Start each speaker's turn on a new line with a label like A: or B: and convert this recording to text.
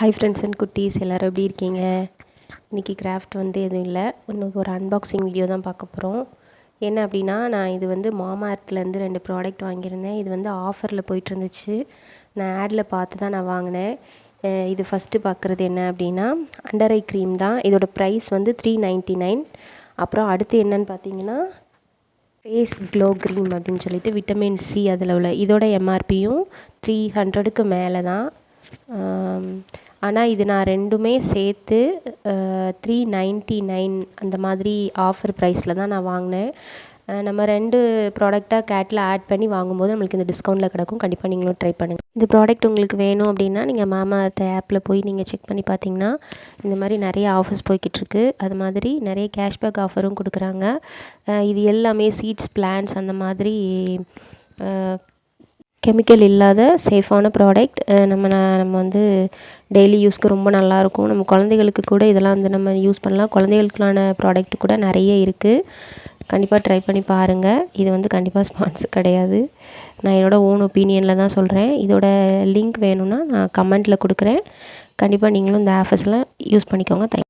A: Hi friends and குட்டீஸ், எல்லோரும் எப்படி இருக்கீங்க? இன்றைக்கி கிராஃப்ட் எதுவும் இல்லை, இன்னும் ஒரு அன்பாக்சிங் வீடியோ தான் பார்க்க போகிறோம். என்ன அப்படின்னா, நான் இது மாமாஎர்த்லேருந்து 2 ப்ராடக்ட் வாங்கியிருந்தேன். இது ஆஃபரில் போயிட்டுருந்துச்சு. நான் ஆடில் பார்த்து தான் நான் வாங்கினேன். இது ஃபஸ்ட்டு பார்க்குறது என்ன அப்படின்னா, அண்டர் ஐ க்ரீம் தான். இதோட ப்ரைஸ் $399. அப்புறம் அடுத்து என்னன்னு பார்த்தீங்கன்னா, ஃபேஸ் க்ளோ க்ரீம் அப்படின்னு சொல்லிட்டு விட்டமின் சி அதில் உள்ள இதோட எம்ஆர்பியும் 300க்கு மேலே தான். ஆனால் இது நான் ரெண்டுமே சேர்த்து $399 அந்த மாதிரி ஆஃபர் ப்ரைஸில் தான் நான் வாங்கினேன். நம்ம 2 ப்ராடக்டாக கேட்டில் ஆட் பண்ணி வாங்கும்போது நம்மளுக்கு இந்த டிஸ்கவுண்ட்டில் கிடக்கும். கண்டிப்பாக நீங்களும் ட்ரை பண்ணுங்கள். இந்த ப்ராடக்ட் உங்களுக்கு வேணும் அப்படின்னா நீங்கள் மாமாஎர்த் ஆப்பில் போய் நீங்கள் செக் பண்ணி பார்த்தீங்கன்னா இந்த மாதிரி நிறைய ஆஃபர்ஸ் போய்கிட்டுருக்கு. அது மாதிரி நிறைய கேஷ்பேக் ஆஃபரும் கொடுக்குறாங்க. இது எல்லாமே சீட்ஸ், பிளான்ஸ் அந்த மாதிரி கெமிக்கல் இல்லாத சேஃபான ப்ராடக்ட். நம்ம டெய்லி யூஸ்க்கு ரொம்ப நல்லாயிருக்கும். நம்ம குழந்தைகளுக்கு கூட இதெல்லாம் நம்ம யூஸ் பண்ணலாம். குழந்தைகளுக்கான ப்ராடக்ட் கூட நிறைய இருக்குது. கண்டிப்பாக ட்ரை பண்ணி பாருங்கள். இது கண்டிப்பாக ஸ்பான்சர் கிடையாது. நான் என்னோடய ஓன் ஒப்பீனியனில் தான் சொல்கிறேன். இதோட லிங்க் வேணும்னா நான் கமெண்ட்டில் கொடுக்குறேன். கண்டிப்பாக நீங்களும் இந்த ஆஃபர்ஸ்லாம் யூஸ் பண்ணிக்கோங்க. தேங்க்யூ.